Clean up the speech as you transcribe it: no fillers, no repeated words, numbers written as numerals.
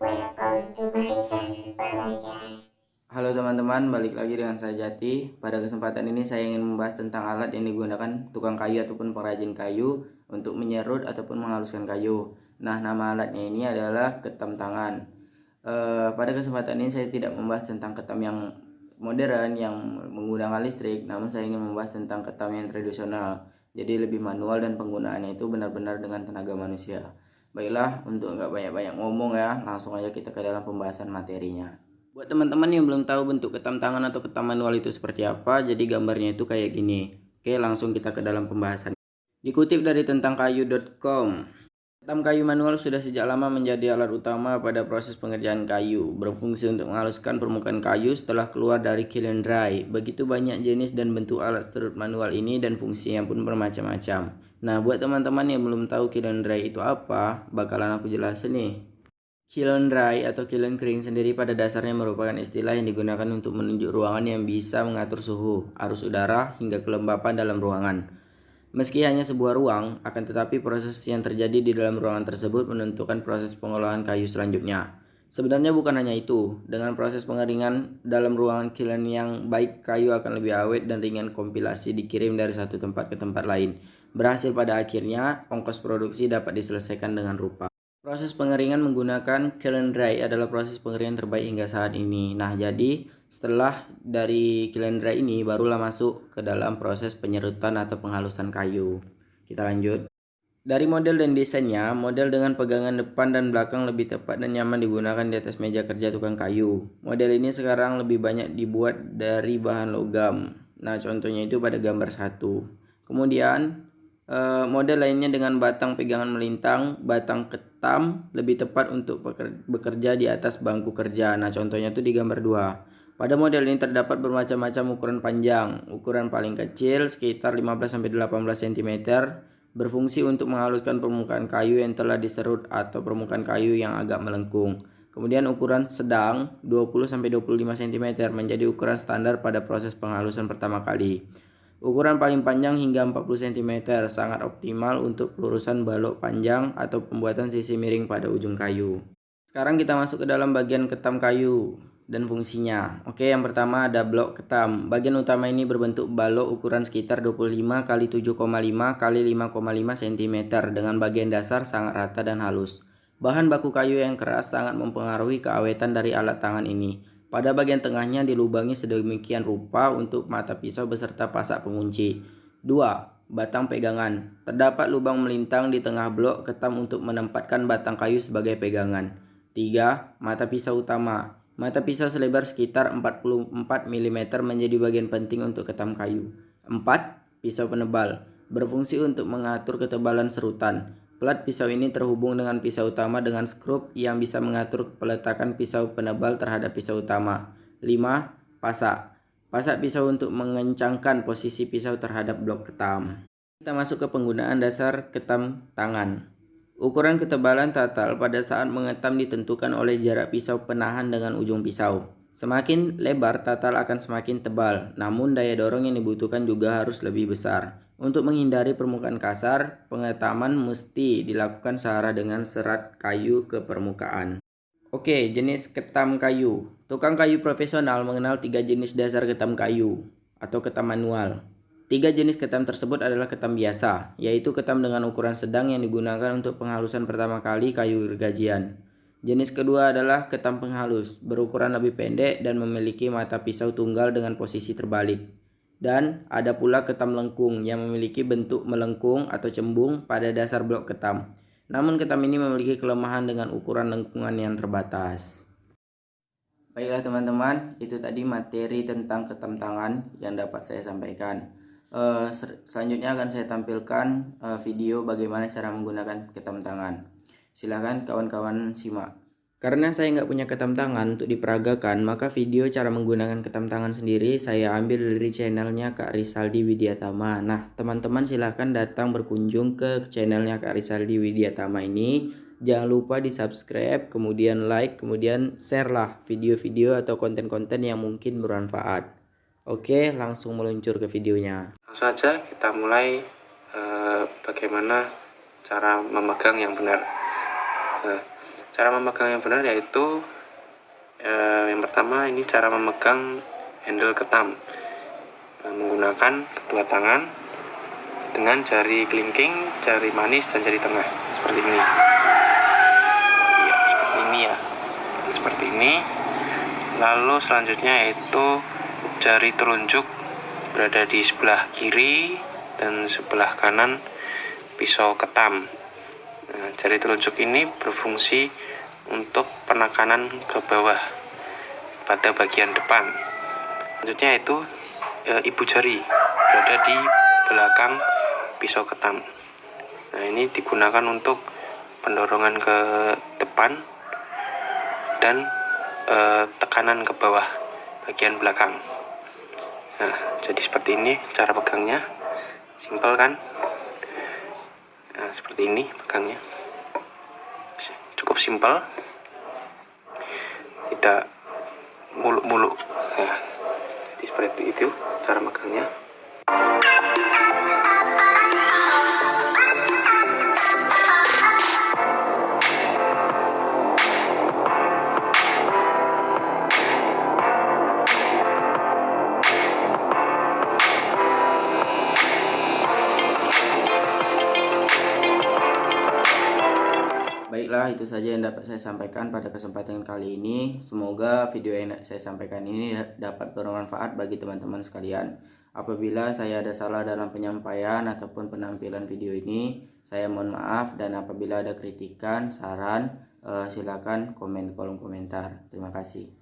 Welcome to Marisan Belajar. Halo teman-teman, balik lagi dengan saya Jati. Pada kesempatan ini saya ingin membahas tentang alat yang digunakan tukang kayu ataupun pengrajin kayu untuk menyerut ataupun menghaluskan kayu. Nah, nama alatnya ini adalah ketam tangan. Pada kesempatan ini saya tidak membahas tentang ketam yang modern yang menggunakan listrik, namun saya ingin membahas tentang ketam yang tradisional. Jadi lebih manual dan penggunaannya itu benar-benar dengan tenaga manusia. Baiklah, untuk nggak banyak-banyak ngomong ya, langsung aja kita ke dalam pembahasan materinya. Buat teman-teman yang belum tahu bentuk ketam tangan atau ketam manual itu seperti apa, jadi gambarnya itu kayak gini. Oke, langsung kita ke dalam pembahasan. Dikutip dari tentangkayu.com, ketam kayu manual sudah sejak lama menjadi alat utama pada proses pengerjaan kayu, berfungsi untuk menghaluskan permukaan kayu setelah keluar dari kiln dry. Begitu banyak jenis dan bentuk alat serut manual ini dan fungsinya pun bermacam-macam. Nah, buat teman-teman yang belum tahu kiln dry itu apa, bakalan aku jelasin nih. Kiln dry atau kiln kering sendiri pada dasarnya merupakan istilah yang digunakan untuk menunjuk ruangan yang bisa mengatur suhu, arus udara, hingga kelembapan dalam ruangan. Meski hanya sebuah ruang, akan tetapi proses yang terjadi di dalam ruangan tersebut menentukan proses pengolahan kayu selanjutnya. Sebenarnya bukan hanya itu, dengan proses pengeringan dalam ruangan kiln yang baik, kayu akan lebih awet dan ringan kompilasi dikirim dari satu tempat ke tempat lain. Berhasil pada akhirnya, ongkos produksi dapat diselesaikan dengan rupa. Proses pengeringan menggunakan kiln dry adalah proses pengeringan terbaik hingga saat ini. Nah, jadi setelah dari kiln dry ini barulah masuk ke dalam proses penyerutan atau penghalusan kayu. Kita lanjut. Dari model dan desainnya, model dengan pegangan depan dan belakang lebih tepat dan nyaman digunakan di atas meja kerja tukang kayu. Model ini sekarang lebih banyak dibuat dari bahan logam. Nah, contohnya itu pada gambar 1. Kemudian model lainnya dengan batang pegangan melintang, batang ketam lebih tepat untuk bekerja di atas bangku kerja. Nah, contohnya itu di gambar 2. Pada model ini terdapat bermacam-macam ukuran panjang. Ukuran paling kecil sekitar 15-18 cm, berfungsi untuk menghaluskan permukaan kayu yang telah diserut atau permukaan kayu yang agak melengkung. Kemudian ukuran sedang 20-25 cm menjadi ukuran standar pada proses penghalusan pertama kali. Ukuran paling panjang hingga 40 cm sangat optimal untuk pelurusan balok panjang atau pembuatan sisi miring pada ujung kayu. Sekarang kita masuk ke dalam bagian ketam kayu dan fungsinya. Oke, yang pertama ada blok ketam. Bagian utama ini berbentuk balok ukuran sekitar 25 x 7,5 x 5,5 cm dengan bagian dasar sangat rata dan halus. Bahan baku kayu yang keras sangat mempengaruhi keawetan dari alat tangan ini. Pada bagian tengahnya dilubangi sedemikian rupa untuk mata pisau beserta pasak pengunci. 2. Batang pegangan. Terdapat lubang melintang di tengah blok ketam untuk menempatkan batang kayu sebagai pegangan. 3. Mata pisau utama. Mata pisau selebar sekitar 44 mm menjadi bagian penting untuk ketam kayu. 4. Pisau penebal. Berfungsi untuk mengatur ketebalan serutan. Plat pisau ini terhubung dengan pisau utama dengan skrup yang bisa mengatur peletakan pisau penebal terhadap pisau utama. 5. Pasak. Pasak pisau untuk mengencangkan posisi pisau terhadap blok ketam. Kita masuk ke penggunaan dasar ketam tangan. Ukuran ketebalan tatal pada saat mengetam ditentukan oleh jarak pisau penahan dengan ujung pisau. Semakin lebar tatal akan semakin tebal, namun daya dorong yang dibutuhkan juga harus lebih besar. Untuk menghindari permukaan kasar, pengetaman mesti dilakukan searah dengan serat kayu ke permukaan. Oke, jenis ketam kayu. Tukang kayu profesional mengenal 3 jenis dasar ketam kayu atau ketam manual. 3 jenis ketam tersebut adalah ketam biasa, yaitu ketam dengan ukuran sedang yang digunakan untuk penghalusan pertama kali kayu gergajian. Jenis kedua adalah ketam penghalus, berukuran lebih pendek dan memiliki mata pisau tunggal dengan posisi terbalik. Dan ada pula ketam lengkung yang memiliki bentuk melengkung atau cembung pada dasar blok ketam. Namun ketam ini memiliki kelemahan dengan ukuran lengkungan yang terbatas. Baiklah teman-teman, itu tadi materi tentang ketam tangan yang dapat saya sampaikan. Selanjutnya akan saya tampilkan video bagaimana cara menggunakan ketam tangan. Silahkan kawan-kawan simak. Karena saya nggak punya ketam tangan untuk diperagakan, maka video cara menggunakan ketam tangan sendiri saya ambil dari channelnya Kak Rizaldi Widiatama. Nah, teman-teman silahkan datang berkunjung ke channelnya Kak Rizaldi Widiatama ini. Jangan lupa di subscribe, kemudian like, kemudian share lah video-video atau konten-konten yang mungkin bermanfaat. Oke, langsung meluncur ke videonya. Langsung saja kita mulai bagaimana cara memegang yang benar. Cara memegang yang benar yaitu yang pertama ini cara memegang handle ketam menggunakan kedua tangan dengan jari kelingking, jari manis, dan jari tengah seperti ini. Ya, seperti ini ya, seperti ini. Lalu selanjutnya yaitu jari telunjuk berada di sebelah kiri dan sebelah kanan pisau ketam. Nah, jari telunjuk ini berfungsi untuk penekanan ke bawah pada bagian depan. Selanjutnya itu ibu jari berada di belakang pisau ketam. Nah, ini digunakan untuk pendorongan ke depan dan tekanan ke bawah bagian belakang. Nah, jadi seperti ini cara pegangnya. Simpel kan? Nah, seperti ini pegangnya. Cukup simpel. Tidak muluk-muluk. Nah, jadi seperti itu cara megangnya. Baiklah, itu saja yang dapat saya sampaikan pada kesempatan kali ini. Semoga video yang saya sampaikan ini dapat bermanfaat bagi teman-teman sekalian. Apabila saya ada salah dalam penyampaian ataupun penampilan video ini, saya mohon maaf, dan apabila ada kritikan, saran, silakan komen di kolom komentar. Terima kasih.